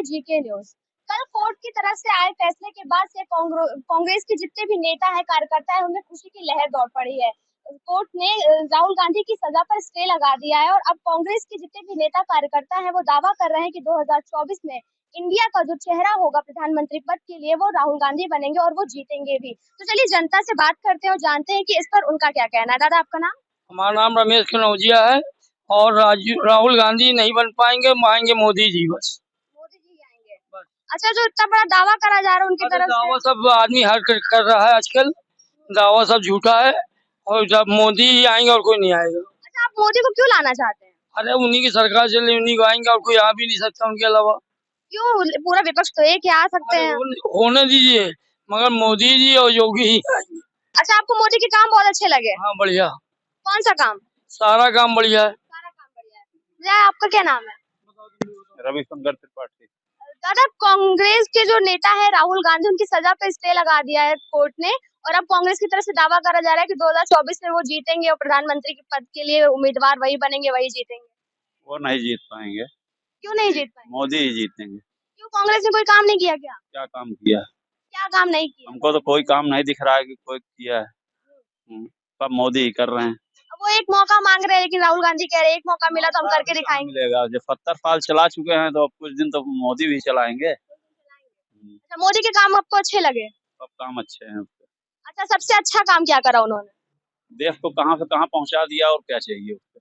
है GK news. कल court की तरफ से आए फैसले के बाद से कांग्रेस के जितने भी नेता है कार्यकर्ता है उनमें खुशी की लहर दौड़ पड़ी है। कोर्ट ने राहुल गांधी की सजा पर स्टे लगा दिया है और अब कांग्रेस के जितने भी नेता कार्यकर्ता है वो दावा कर रहे हैं कि 2024 में इंडिया का जो चेहरा होगा प्रधानमंत्री पद के लिए वो राहुल गांधी बनेंगे और वो जीतेंगे भी। तो चलिए जनता से बात करते हैं और जानते हैं कि इस पर उनका क्या कहना है। दादा आपका नाम? हमारा नाम रमेश कनौजिया है और राहुल गांधी नहीं बन पाएंगे, आएंगे मोदी जी बस। मोदी जी आएंगे बस। अच्छा, जो इतना बड़ा दावा करा जा रहा है उनकी तरफ से, दावा सब आदमी हर कर रहा है आजकल, दावा सब झूठा है और जब मोदी ही आएंगे और कोई नहीं आएगा। अच्छा, आप मोदी को क्यों लाना चाहते हैं? अरे उन्हीं की सरकार चले, उन्हीं को आएंगे और कोई आ भी नहीं सकता उनके अलावा। क्यों? पूरा विपक्ष तो एक ही आ सकते हैं। होने दीजिए, मगर मोदी जी और योगी ही आएंगे। अच्छा, आपको मोदी के काम बहुत अच्छे लगे? हाँ बढ़िया। कौन सा काम? सारा काम बढ़िया है। सारा काम बढ़िया है। भैया आपका क्या नाम है? रविशंकर त्रिपाठी। दादा, कांग्रेस के जो नेता है राहुल गांधी उनकी सजा पे स्टे लगा दिया है कोर्ट ने और अब कांग्रेस की तरफ से दावा करा जा रहा है कि 2024 में वो जीतेंगे और प्रधानमंत्री के पद के लिए उम्मीदवार वही बनेंगे, वही जीतेंगे। वो नहीं जीत पाएंगे। क्यों नहीं जीत पाएंगे? मोदी ही जीतेंगे। क्यों, कांग्रेस ने कोई काम नहीं किया क्या? क्या काम किया? क्या काम नहीं किया? हमको तो कोई काम नहीं दिख रहा है कि कोई किया है। सब मोदी ही कर रहे हैं। अब वो एक मौका मांग रहे हैं लेकिन राहुल गांधी कह रहे हैं एक मौका मिला तो हम करके दिखाएंगे। मिलेगा, जब 70 साल चला चुके हैं तो अब कुछ दिन तो मोदी भी चलाएंगे। अच्छा, मोदी के काम आपको अच्छे लगे? सब काम अच्छे हैं। अच्छा, सबसे अच्छा काम क्या करा उन्होंने? देश को कहां से कहां पहुंचा दिया और क्या चाहिए उसको।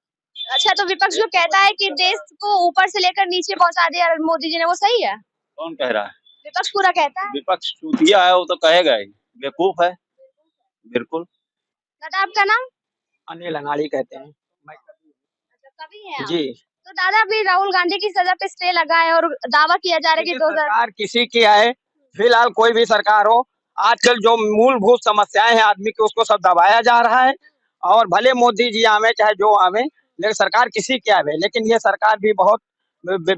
अच्छा, तो विपक्ष जो कहता है कि देश को ऊपर से लेकर नीचे पहुंचा दिया मोदी जी ने, वो सही है? कौन कह रहा है? विपक्ष पूरा कहता है। विपक्ष चूतिया है, वो तो कहेगा ही, बेवकूफ है। बिल्कुल। दादा आपका नाम? अनिल अंगाड़ी कहते हैं। अच्छा, कवि हैं आप? जी। तो दादा, अभी राहुल गांधी की सजा पे स्टे लगा है और दावा किया जा रहा है कि 2000 सरकार किसी की आए, फिलहाल कोई भी सरकार हो, आजकल जो मूलभूत समस्याएं हैं आदमी की उसको सब दबाया जा रहा है। और भले मोदी जी आवे चाहे जो आवे, लेकिन सरकार किसी की आवे, लेकिन ये सरकार भी बहुत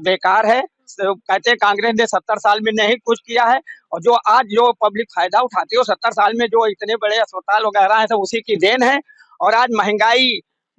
बेकार है। कहते हैं कांग्रेस ने 70 साल में नहीं कुछ किया है और जो आज जो पब्लिक फायदा उठाती है 70 साल में जो इतने बड़े अस्पताल वगैरह है सब उसी की देन है। और आज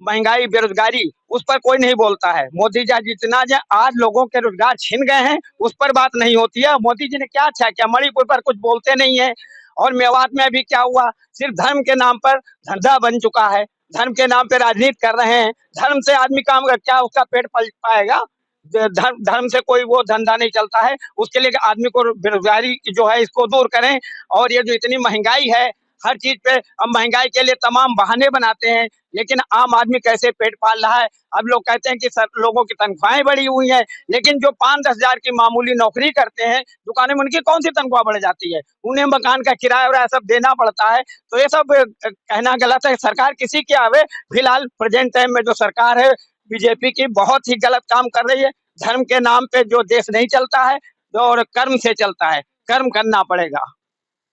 महंगाई बेरोजगारी उस पर कोई नहीं बोलता है। मोदी जी जितना आज लोगों के रोजगार छीन गए हैं उस पर बात नहीं होती है। मोदी जी ने क्या अच्छा किया? मणिपुर पर कुछ बोलते नहीं है। और मेवात में अभी क्या हुआ? सिर्फ धर्म के नाम पर धंधा बन चुका है, धर्म के नाम पे राजनीति कर रहे हैं। धर्म से आदमी काम कर क्या उसका पेट पल पाएगा? धर्म से कोई वो धंधा नहीं चलता है। उसके लिए आदमी को बेरोजगारी जो है इसको दूर करें। और ये जो इतनी महंगाई है हर चीज पे, अब महंगाई के लिए तमाम बहाने बनाते हैं, लेकिन आम आदमी कैसे पेट पाल रहा है? अब लोग कहते हैं कि लोगों की तनख्वाहें बढ़ी हुई हैं, लेकिन जो 5-10 हजार की मामूली नौकरी करते हैं दुकानें में, उनकी कौन सी तनख्वाह बढ़ जाती है? उन्हें मकान का किराया और सब देना पड़ता है। तो ये सब कहना गलत है। सरकार किसी की आवे, फिलहाल प्रेजेंट टाइम में जो सरकार है बीजेपी की बहुत ही गलत काम कर रही है। धर्म के नाम पे जो देश नहीं चलता है और कर्म से चलता है, कर्म करना पड़ेगा।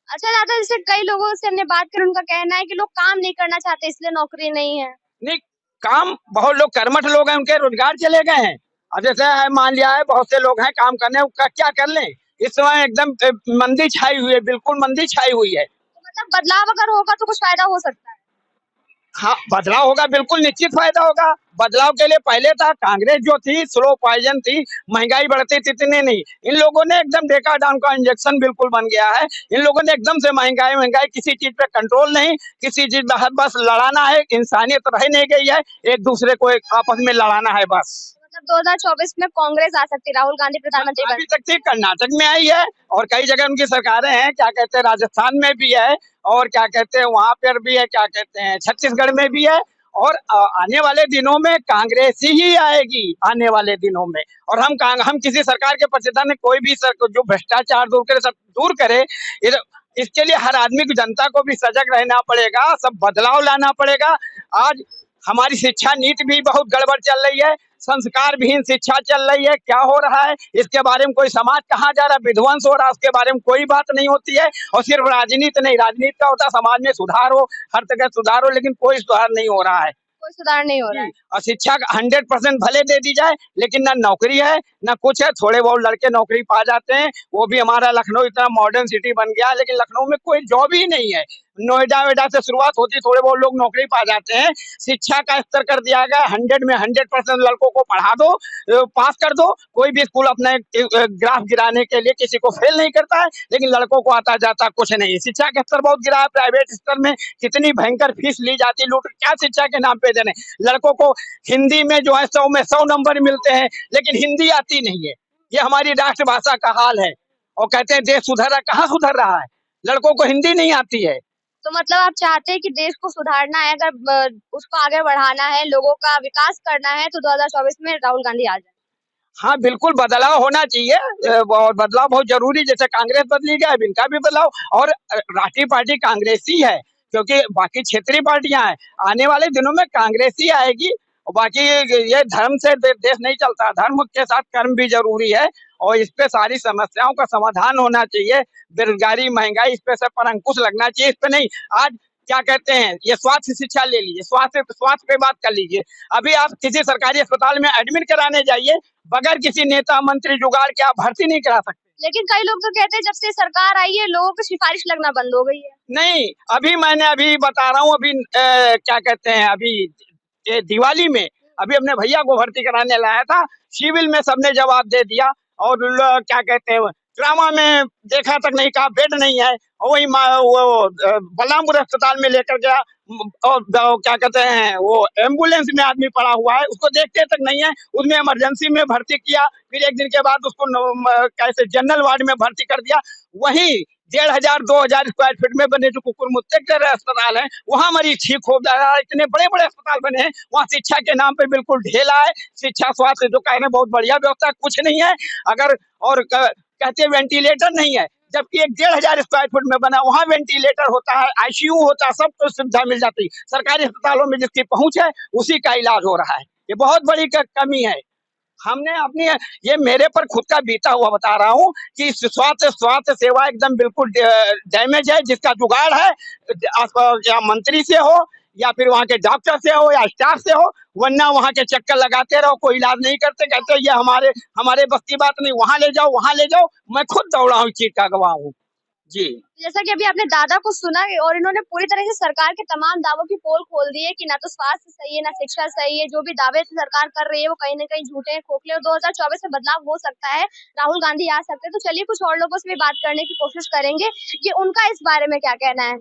अच्छा दादा, जैसे कई लोगों से हमने बात कर, उनका कहना है कि लोग काम नहीं करना चाहते इसलिए नौकरी नहीं है। नहीं, काम बहुत लोग कर्मठ लोग हैं, उनके रोजगार चले गए हैं। अब जैसे है मान लिया है बहुत से लोग हैं काम करने, क्या कर लें? इस समय एकदम मंदी छाई हुई है, बिल्कुल मंदी छाई हुई है। तो मतलब बदलाव अगर होगा तो कुछ फायदा हो सकता है? हाँ, बदलाव होगा, बिल्कुल निश्चित फायदा होगा। बदलाव के लिए पहले था कांग्रेस जो थी स्लो पॉइजन थी, महंगाई बढ़ती थी इतने नहीं। इन लोगों ने एकदम डेका डाउन का इंजेक्शन बिल्कुल बन गया है। इन लोगों ने एकदम से महंगाई किसी चीज पे कंट्रोल नहीं, किसी चीज पे बस लड़ाना है। इंसानियत रह नहीं गई है, एक दूसरे को आपस में लड़ाना है बस। मतलब 2024 में कांग्रेस आ सकती है, राहुल गांधी प्रधानमंत्री अभी तक थी, कर्नाटक में आई है और कई जगह उनकी सरकारें हैं, क्या कहते हैं राजस्थान में भी है और क्या कहते हैं वहां पर भी है, क्या कहते हैं छत्तीसगढ़ में भी है। और आने वाले दिनों में कांग्रेस ही आएगी आने वाले दिनों में। और हम किसी सरकार के पक्षधर ने कोई भी जो भ्रष्टाचार दूर करे सब दूर करे। इसके लिए हर आदमी की जनता को भी सजग रहना पड़ेगा, सब बदलाव लाना पड़ेगा। आज हमारी शिक्षा नीति भी बहुत गड़बड़ चल रही है, संस्कार विहीन शिक्षा चल रही है। क्या हो रहा है इसके बारे में कोई समाज कहाँ जा रहा है? विध्वंस हो रहा है, उसके बारे में कोई बात नहीं होती है। और सिर्फ राजनीति नहीं, राजनीति का होता समाज में सुधार हो, हर जगह सुधार हो, लेकिन कोई सुधार नहीं हो रहा है। कोई सुधार नहीं हो रहा है। और शिक्षा 100% भले दे दी जाए, लेकिन ना नौकरी है ना कुछ है। थोड़े बहुत लड़के नौकरी पा जाते हैं, वो भी हमारा लखनऊ इतना मॉडर्न सिटी बन गया, लेकिन लखनऊ में कोई जॉब ही नहीं है। नोएडा वेडा से शुरुआत होती, थोड़े बहुत लोग नौकरी पा जाते हैं। शिक्षा का स्तर कर दिया गया 100 में 100% लड़कों को पढ़ा दो, पास कर दो। कोई भी स्कूल अपने ग्राफ गिराने के लिए किसी को फेल नहीं करता है, लेकिन लड़कों को आता जाता कुछ नहीं। शिक्षा का स्तर बहुत गिरा है। प्राइवेट स्तर में कितनी भयंकर फीस ली जाती, लूट क्या शिक्षा के नाम पे देने। लड़कों को हिंदी में जो है 100 में 100 नंबर मिलते हैं, लेकिन हिंदी आती नहीं है। ये हमारी राष्ट्रभाषा का हाल है। और कहते हैं देश सुधर रहा, कहाँ सुधर रहा है? लड़कों को हिंदी नहीं आती है। तो मतलब आप चाहते हैं कि देश को सुधारना है, अगर उसको आगे बढ़ाना है, लोगों का विकास करना है, तो 2024 में राहुल गांधी आ जाए। हाँ, बिल्कुल बदलाव होना चाहिए, और बदलाव बहुत जरूरी। जैसे कांग्रेस बदली गया, अब इनका भी बदलाव। और राष्ट्रीय पार्टी कांग्रेस ही है, क्योंकि बाकी क्षेत्रीय पार्टियां हैं। आने वाले दिनों में कांग्रेस ही आएगी। और बाकी ये धर्म से देश नहीं चलता, धर्म के साथ कर्म भी जरूरी है। और इस पे सारी समस्याओं का समाधान होना चाहिए। बेरोजगारी, महंगाई, इस पे सब पर अंकुश लगना चाहिए। इस पे नहीं, आज क्या कहते हैं, ये स्वास्थ्य शिक्षा ले लीजिए, स्वास्थ्य पे बात कर लीजिए। अभी आप किसी सरकारी अस्पताल में एडमिट कराने जाइए, बगैर किसी नेता मंत्री जुगाड़ के आप भर्ती नहीं करा सकते। लेकिन कई लोग तो कहते हैं जब से सरकार आई है लोगों को सिफारिश लगना बंद हो गई है। नहीं, अभी बता रहा हूँ, अभी क्या कहते हैं, अभी ये दिवाली में अभी अपने भैया को भर्ती कराने लाया था। सिविल में सबने जवाब दे दिया, और क्या कहते हैं, ड्रामा में देखा तक नहीं, कहा बेड नहीं है। और वही वो बलरामपुर अस्पताल में लेकर गया, और क्या कहते हैं, वो एम्बुलेंस में आदमी पड़ा हुआ है, उसको देखते तक नहीं है। उसमें इमरजेंसी में भर्ती किया, फिर एक दिन के बाद उसको कैसे जनरल वार्ड में भर्ती कर दिया। वहीं 1500-2000 स्क्वायर फीट में बने जो कुकुरमुत्ते के अस्पताल है, वहां मरीज ठीक हो जा रहा है। इतने बड़े बड़े अस्पताल बने हैं, वहाँ शिक्षा के नाम पे बिल्कुल ढेला है। शिक्षा स्वास्थ्य जो कह रहे हैं बहुत बढ़िया व्यवस्था, कुछ नहीं है। अगर और कहते हैं वेंटिलेटर नहीं है, जबकि एक 1500 स्क्वायर फीट में बना, वहाँ वेंटिलेटर होता है, आईसीयू होता है, सब कुछ सुविधा मिल जाती। सरकारी अस्पतालों में जिसकी पहुंच है उसी का इलाज हो रहा है। ये बहुत बड़ी कमी है। हमने अपनी, ये मेरे पर खुद का बीता हुआ बता रहा हूँ कि स्वास्थ्य सेवा एकदम बिल्कुल डैमेज है। जिसका जुगाड़ है, या मंत्री से हो, या फिर वहाँ के डॉक्टर से हो, या स्टाफ से हो, वरना वहाँ के चक्कर लगाते रहो, कोई इलाज नहीं करते। कहते ये हमारे बस की बात नहीं, वहाँ ले जाओ, वहाँ ले जाओ। मैं खुद दौड़ा हूँ, इस चीज का गवाह हूँ जी। जैसा कि अभी आपने दादा को सुना, और इन्होंने पूरी तरह से सरकार के तमाम दावों की पोल खोल दी है कि ना तो स्वास्थ्य सही है, ना शिक्षा सही है। जो भी दावे सरकार कर रही है वो कहीं ना कहीं झूठे हैं, खोखले। और 2024 में बदलाव हो सकता है, राहुल गांधी आ सकते हैं। तो चलिए कुछ और लोगों से भी बात करने की कोशिश करेंगे कि उनका इस बारे में क्या कहना है।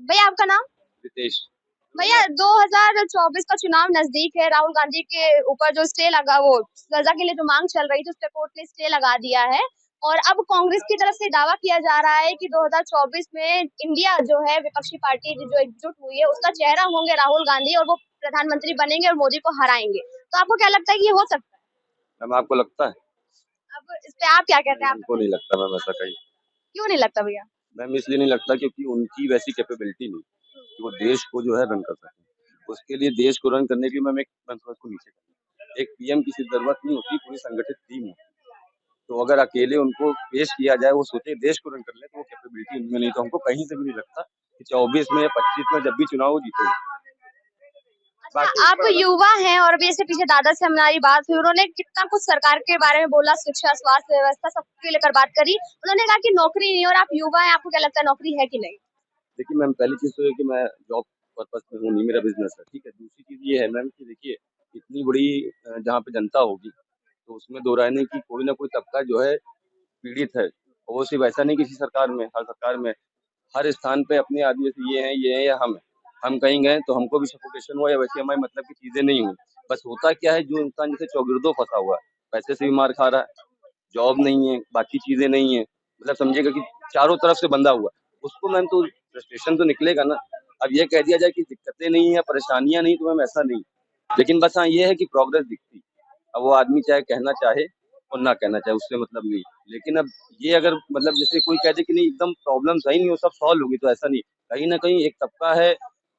भैया आपका नाम? रितेश। भैया 2024 का चुनाव नजदीक है, राहुल गांधी के ऊपर जो स्टे लगा, वो सजा के लिए जो मांग चल रही थी, उस पर कोर्ट ने स्टे लगा दिया है। और अब कांग्रेस की तरफ से दावा किया जा रहा है कि 2024 में इंडिया जो है, विपक्षी पार्टी जो एकजुट हुई है, उसका चेहरा होंगे राहुल गांधी, और वो प्रधानमंत्री बनेंगे और मोदी को हराएंगे। तो आपको क्या लगता है कि ये हो सकता है? मैम आपको लगता है? अब इस पे आप क्या कहते हैं? हमको नहीं लगता मैम ऐसा कहीं। क्यों नहीं लगता भैया? मैम इसलिए नहीं लगता क्योंकि उनकी वैसी कैपेबिलिटी नहीं कि वो देश को जो है रन कर सके। उसके लिए देश को रन करने के लिए मैम एक को नीचे करना, एक पीएम की सिर्फ जरूरत नहीं होती, पूरी संगठित टीम होती। तो अगर अकेले उनको पेश किया जाए, वो सोचे देश को रन कर ले, तो वो कैपेबिलिटी उनमें नहीं। तो हमको कहीं से भी नहीं लगता कि 24 में या 25 में जब भी चुनाव जीतेंगे। अच्छा, आप युवा हैं, और अभी ऐसे पीछे दादा से हमारी बात हुई, उन्होंने कितना कुछ सरकार के बारे में बोला, शिक्षा, स्वास्थ्य व्यवस्था, सबके लेकर बात करी। उन्होंने कहा कि नौकरी नहीं, और आप युवा हैं, आपको क्या लगता है नौकरी है कि नहीं? देखिए मैम, पहली चीज तो है कि मैं जॉब पर्पज में हूँ नहीं, मेरा बिजनेस है, ठीक है। दूसरी चीज ये है मैम कि देखिए, इतनी बड़ी जहाँ पे जनता होगी, तो उसमें दो राय नहीं कि कोई ना कोई तबका जो है पीड़ित है। और वो सिर्फ ऐसा नहीं किसी सरकार में, हर सरकार में, हर स्थान पे अपने आदमी जैसे ये हैं या हम कहीं गए तो हमको भी सफोकेशन हुआ या वैसे हमारे मतलब की चीजें नहीं हुई। बस होता क्या है, जो इंसान जैसे चौगिर्दों फंसा हुआ है, पैसे से भी मार खा रहा है, जॉब नहीं है, बाकी चीजें नहीं है, मतलब समझिएगा कि चारों तरफ से बंधा हुआ, उसको मैम तो फ्रस्ट्रेशन तो निकलेगा ना। अब ये कह दिया जाए कि दिक्कतें नहीं है या परेशानियां नहीं, तो मैम ऐसा नहीं। लेकिन बस हाँ ये है कि प्रोग्रेस दिखती। अब वो आदमी चाहे कहना चाहे और ना कहना चाहे, उससे मतलब नहीं। लेकिन अब ये अगर मतलब जैसे कोई कह दे कि नहीं एकदम प्रॉब्लम सही नहीं हो, सब सॉल्व होगी, तो ऐसा नहीं। कहीं ना कहीं एक तबका है,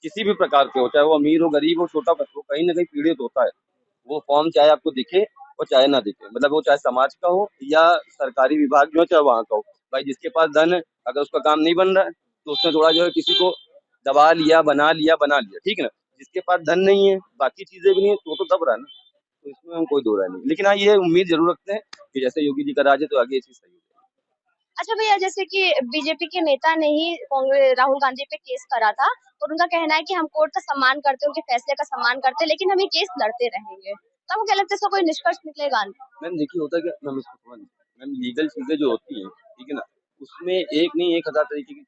किसी भी प्रकार के हो, चाहे वो अमीर हो, गरीब हो, छोटा हो, कहीं ना कहीं पीड़ित होता है। वो फॉर्म चाहे आपको दिखे और चाहे ना दिखे, मतलब वो चाहे समाज का हो या सरकारी विभाग में हो, चाहे वहाँ का हो। भाई जिसके पास धन है, अगर उसका काम नहीं बन रहा है तो उसने थोड़ा जो है किसी को दबा लिया, बना लिया, ठीक है ना। जिसके पास धन नहीं है, बाकी चीजें भी नहीं है, तो दब रहा है ना। तो इसमें हम कोई दो राय नहीं। लेकिन हाँ, ये उम्मीद जरूर रखते हैं कि जैसे योगी जी का राज है, तो आगे ये चीज सही हो जाएगी। अच्छा भैया, जैसे कि बीजेपी के नेता ने ही कांग्रेस राहुल गांधी पे केस करा था और उनका कहना है कि हम कोर्ट का सम्मान करते हैं, उनके फैसले का सम्मान करते हैं, लेकिन हम ये केस लड़ते रहेंगे। तो आपको क्या लगता है इसका कोई निष्कर्ष निकलेगा? मैम देखिए होता क्या मैम, इसको समझ मैम, लीगल चीजें जो होती हैं, ठीक है ना, उसमें एक नहीं 1000 तरीके की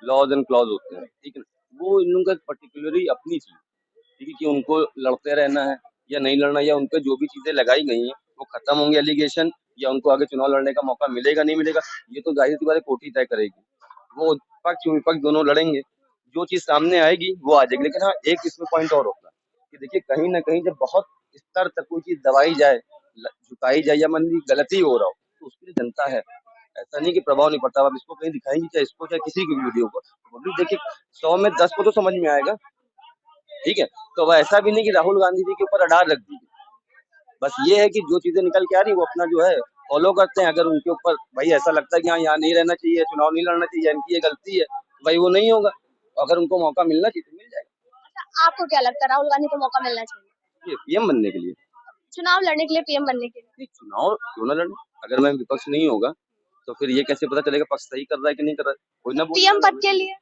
लॉज एंड क्लॉज होते हैं, ठीक है ना। वो इन लोगों का पर्टिकुलरली अपनी चीज, ठीक है, कि उनको लड़ते रहना है या नहीं लड़ना, या उन पे जो भी चीजें लगाई गई हैं वो खत्म होंगे एलिगेशन, या उनको आगे चुनाव लड़ने का मौका मिलेगा नहीं मिलेगा, ये तो जाहिर सी बात है कोर्ट ही तय करेगी। वो पक्ष विपक्ष दोनों लड़ेंगे, जो चीज सामने आएगी वो आ जाएगी। लेकिन हाँ, एक इसमें पॉइंट और होता है कि देखिए कहीं ना कहीं जब बहुत स्तर तक कोई चीज दबाई जाए, झुकाई जाए, या मान ली गलती हो रहा हो, तो उसके लिए जनता है। ऐसा नहीं कि प्रभाव नहीं पड़ता। अब इसको कहीं दिखाएंगे, चाहे इसको चाहे किसी की वीडियो को, तो पब्लिक देखिए 100 में 10 को तो समझ में आएगा, ठीक है। तो अब ऐसा भी नहीं कि राहुल गांधी जी के ऊपर अडार रख दी। बस ये है कि जो चीजें निकल के आ रही वो अपना जो है फॉलो करते हैं। अगर उनके ऊपर भाई ऐसा लगता है कि हाँ यहाँ नहीं रहना चाहिए, चुनाव नहीं लड़ना चाहिए, इनकी ये गलती है, तो भाई वो नहीं होगा। अगर उनको मौका मिलना चाहिए तो मिल जाएगा। अच्छा, आपको क्या लगता है राहुल गांधी को मौका मिलना चाहिए ये पीएम बनने के लिए। चुनाव लड़ने के लिए, पीएम बनने के लिए? नहीं, चुनाव क्यों ना लड़े, अगर मैं विपक्ष नहीं होगा तो फिर ये कैसे पता चलेगा पक्ष सही कर रहा है कि नहीं कर रहा है? कोई ना बोल। पीएम पद के लिए?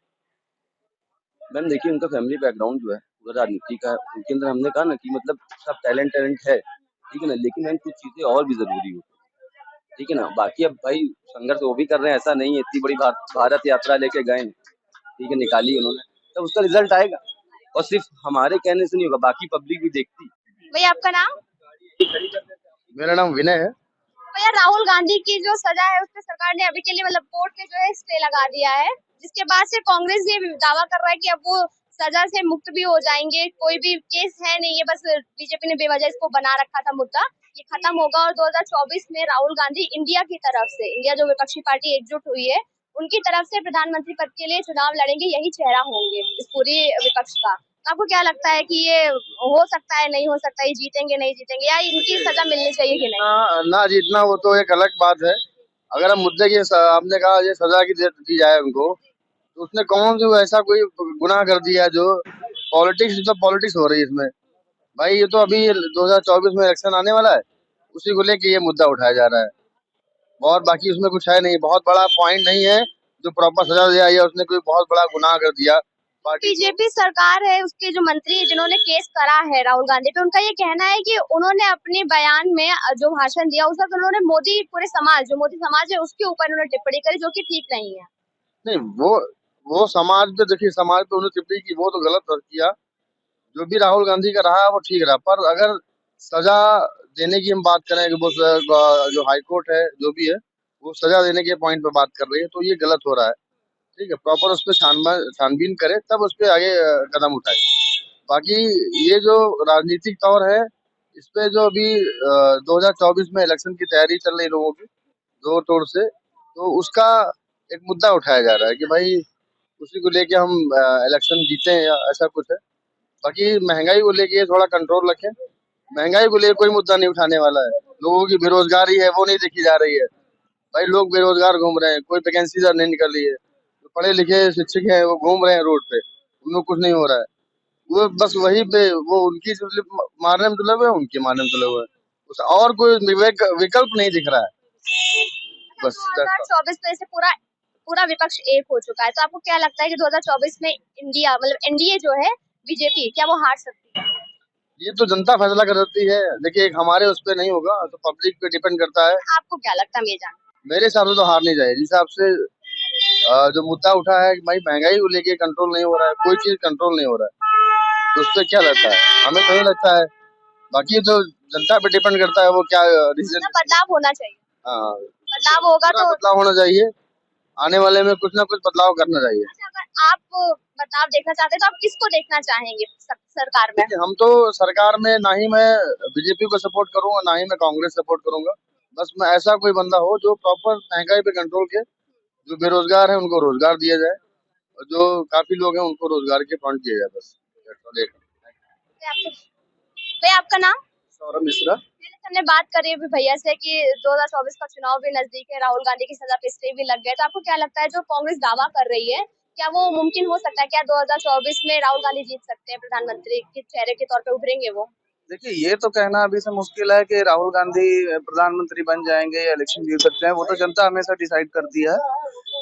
मैम देखिए उनका फैमिली बैकग्राउंड जो है पूरा राजनीति का है। उनके अंदर हमने कहा ना कि मतलब सब टैलेंट है, ठीक है ना, लेकिन मैम कुछ चीजें और भी जरूरी होती है, ठीक है ना। बाकी अब भाई संघर्ष वो भी कर रहे हैं, ऐसा नहीं है, इतनी बड़ी भारत यात्रा लेके गए हैं, ठीक है, निकाली उन्होंने, तो उसका रिजल्ट आएगा। और सिर्फ हमारे कहने से नहीं होगा, बाकी पब्लिक भी देखती। भैया आपका नाम? मेरा नाम विनय है। भैया, राहुल गांधी की जो सजा है उस पे सरकार ने अभी के लिए मतलब कोर्ट के जो है स्टे लगा दिया है, जिसके बाद से कांग्रेस ये दावा कर रहा है कि अब वो सजा से मुक्त भी हो जाएंगे, कोई भी केस है नहीं, ये बस बीजेपी ने बेवजह इसको बना रखा था मुद्दा, ये खत्म होगा और 2024 में राहुल गांधी इंडिया की तरफ से, इंडिया जो विपक्षी पार्टी एकजुट हुई है उनकी तरफ से प्रधानमंत्री पद के लिए चुनाव लड़ेंगे, यही चेहरा होंगे इस पूरी विपक्ष का। आपको क्या लगता है कि ये हो सकता है, नहीं हो सकता, ये जीतेंगे नहीं जीतेंगे, या इनकी सजा मिलनी चाहिए कि नहीं? ना जीतना वो तो एक अलग बात है। अगर हम मुद्दे की हमने कहा ये सजा की दी जाए उनको, तो उसने कौन सा ऐसा कोई गुनाह कर दिया जो पॉलिटिक्स, तो पॉलिटिक्स हो रही है इसमें। भाई ये तो अभी 2024 में इलेक्शन आने वाला है, उसी को लेके ये मुद्दा उठाया जा रहा है, और बाकी उसमें कुछ है नहीं, बहुत बड़ा पॉइंट नहीं है जो प्रॉपर सजा दिया, या उसने कोई बहुत बड़ा गुनाह कर दिया। बीजेपी सरकार है, उसके जो मंत्री है जिन्होंने केस करा है राहुल गांधी पे, उनका ये कहना है कि उन्होंने अपने बयान में जो भाषण दिया उस वक्त उन्होंने मोदी पूरे समाज, जो मोदी समाज है उसके ऊपर उन्होंने टिप्पणी करी, जो कि ठीक नहीं है। नहीं, वो समाज पे, देखिए समाज पे उन्होंने टिप्पणी की, वो तो गलत किया। जो भी राहुल गांधी का रहा वो ठीक रहा, पर अगर सजा देने की हम बात करें कि वो जो हाई कोर्ट है जो भी है, वो सजा देने के पॉइंट पे बात कर रही है, तो ये गलत हो रहा है। ठीक है, प्रॉपर उस पर छानबीन करे तब उस पर आगे कदम उठाए। बाकी ये जो राजनीतिक तौर है, इस पे जो अभी 2024 में इलेक्शन की तैयारी चल रही लोगों की जोर तोड़ से, तो उसका एक मुद्दा उठाया जा रहा है कि भाई उसी को लेके हम इलेक्शन जीते हैं या ऐसा कुछ है। बाकी महंगाई को लेके थोड़ा कंट्रोल रखें। महंगाई को लेके कोई मुद्दा नहीं उठाने वाला है। लोगों की बेरोजगारी है वो नहीं देखी जा रही है। भाई लोग बेरोजगार घूम रहे हैं, कोई वैकेंसी नहीं निकल रही है। जो पढ़े लिखे शिक्षक हैं वो घूम रहे हैं रोड पे, उन लोग कुछ नहीं हो रहा है। वो बस वही पे वो उनकी मारने में तुले हुए हैं, उनके मारने में तुले हुए हैं। और कोई विकल्प नहीं दिख रहा है। बस 2024 में से पूरा पूरा विपक्ष एक हो चुका है, तो आपको क्या लगता है कि 2024 में इंडिया मतलब एनडीए जो है बीजेपी, क्या वो हार सकती है? ये तो जनता फैसला कर सकती है। देखिए हमारे उस पर नहीं होगा, तो पब्लिक पे डिपेंड करता है। आपको क्या लगता है, ये जान? मेरे हिसाब से तो हार नहीं जाएगी। जिस हिसाब से जो मुद्दा उठा है कि भाई महंगाई को लेके कंट्रोल नहीं हो रहा है, कोई चीज कंट्रोल नहीं हो रहा है, तो उस पर क्या लगता है? हमें तो नहीं लगता है। बाकी तो जनता पे डिपेंड करता है वो क्या रीजन। बदलाव होना चाहिए। हाँ, बदलाव होगा तो बदलाव होना चाहिए। आने वाले में कुछ ना कुछ बदलाव करना चाहिए। अच्छा, अगर आप बदलाव देखना चाहते हैं तो आप किसको देखना चाहेंगे सरकार में? हम तो सरकार में ना ही मैं बीजेपी को सपोर्ट करूंगा, ना ही मैं कांग्रेस सपोर्ट करूंगा। बस मैं ऐसा कोई बंदा हो जो प्रॉपर महंगाई पे कंट्रोल के, जो बेरोजगार है उनको रोजगार दिया जाए, और जो काफी लोग हैं उनको रोजगार के फंड दिए जाए। बस भैया आपका नाम? सौरभ मिश्रा। हमने बात करी अभी भैया से कि 2024 का चुनाव भी नजदीक है, राहुल गांधी की सजा पे स्टे भी लग गया, तो आपको क्या लगता है जो कांग्रेस दावा कर रही है, क्या वो मुमकिन हो सकता है? क्या 2024 में राहुल गांधी जीत सकते हैं, प्रधानमंत्री के चेहरे के तौर पे उभरेंगे वो? देखिए, ये तो कहना अभी से मुश्किल है कि राहुल गांधी प्रधानमंत्री बन जाएंगे या इलेक्शन जीत सकते हैं, वो तो जनता हमेशा डिसाइड करती है।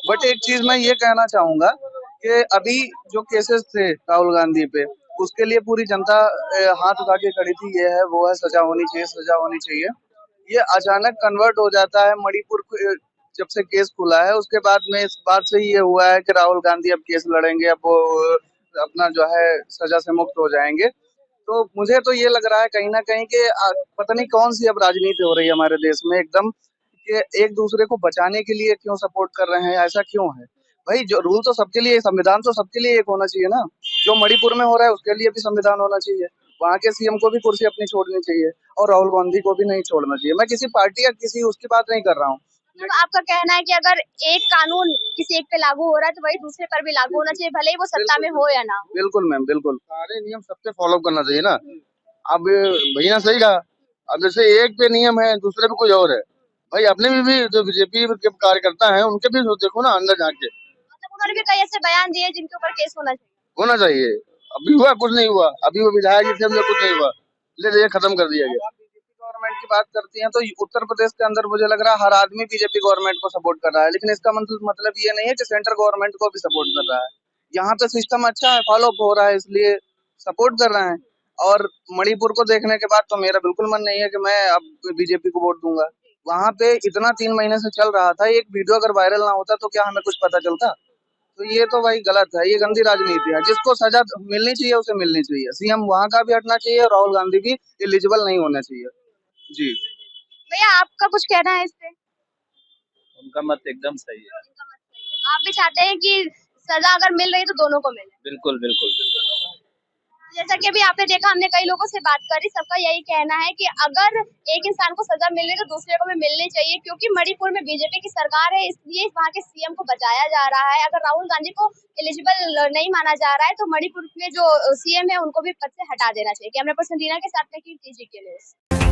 बट एक चीज मैं ये कहना चाहूंगा कि अभी जो केसेस थे राहुल गांधी पे, उसके लिए पूरी जनता हाथ उठा के खड़ी थी। ये है, वो है, सजा होनी चाहिए, सजा होनी चाहिए। ये अचानक कन्वर्ट हो जाता है मणिपुर जब से केस खुला है उसके बाद में इस बात से ये हुआ है कि राहुल गांधी अब केस लड़ेंगे, अब वो अपना जो है सजा से मुक्त हो जाएंगे। तो मुझे तो ये लग रहा है कहीं ना कहीं कि पता नहीं कौन सी अब राजनीति हो रही है हमारे देश में एकदम, कि एक दूसरे को बचाने के लिए क्यों सपोर्ट कर रहे हैं, ऐसा क्यों है? भाई जो रूल तो सबके लिए, संविधान तो सबके लिए एक होना चाहिए ना। जो मणिपुर में हो रहा है उसके लिए भी संविधान होना चाहिए, वहाँ के सीएम को भी कुर्सी अपनी छोड़नी चाहिए और राहुल गांधी को भी नहीं छोड़ना चाहिए। मैं किसी पार्टी या किसी उसकी बात नहीं कर रहा हूँ। मतलब आपका कहना है कि अगर एक कानून किसी एक पे लागू हो रहा है तो वही दूसरे पर भी लागू होना चाहिए, भले ही वो सत्ता में हो या ना हो। बिल्कुल मैम, बिल्कुल। सारे नियम सबसे फॉलो करना चाहिए ना। अब भैया सही कहा। अब जैसे एक पे नियम है, दूसरे पे कोई और है। भाई अपने भी जो बीजेपी के कार्यकर्ता हैं उनके भी तो देखो ना अंदर झांक के। मतलब उन्होंने भी कई ऐसे बयान दिए जिनके ऊपर केस होना चाहिए। होना चाहिए। अभी हुआ कुछ नहीं हुआ, अभी वो विधायक जी थे उनका कुछ नहीं हुआ, ले खत्म कर दिया गया। बीजेपी गवर्नमेंट की बात करती हैं तो उत्तर प्रदेश के अंदर मुझे लग रहा है हर आदमी बीजेपी गवर्नमेंट को सपोर्ट कर रहा है, लेकिन इसका मतलब ये नहीं है कि सेंट्रल गवर्नमेंट को भी सपोर्ट कर रहा है। यहाँ पे सिस्टम अच्छा है, फॉलो हो रहा है, इसलिए सपोर्ट कर रहे हैं। और मणिपुर को देखने के बाद तो मेरा बिल्कुल मन नहीं है कि मैं अब बीजेपी को वोट दूंगा। वहां पे इतना 3 महीने से चल रहा था, एक वीडियो अगर वायरल ना होता तो क्या हमें कुछ पता चलता? तो ये तो भाई गलत है, ये गंदी राजनीति है। जिसको सजा मिलनी चाहिए उसे मिलनी चाहिए। सीएम वहां का भी हटना चाहिए और राहुल गांधी भी एलिजिबल नहीं होना चाहिए। जी। भैया आपका कुछ कहना है इस पे? उनका मत एकदम सही है। आप भी चाहते हैं कि सजा अगर मिल रही तो दोनों को मिले? बिल्कुल बिल्कुल बिल्कुल। जैसा कि अभी आपने देखा, हमने कई लोगों से बात करी, सबका यही कहना है कि अगर एक इंसान को सजा मिल रही तो दूसरे को भी मिलनी चाहिए, क्योंकि मणिपुर में बीजेपी की सरकार है, इसलिए वहाँ के सीएम को बचाया जा रहा है। अगर राहुल गांधी को एलिजिबल नहीं माना जा रहा है तो मणिपुर में जो सीएम है उनको भी पद से हटा देना चाहिए। कैमरा पर्सन दीना के साथ में की टीजी के न्यूज़।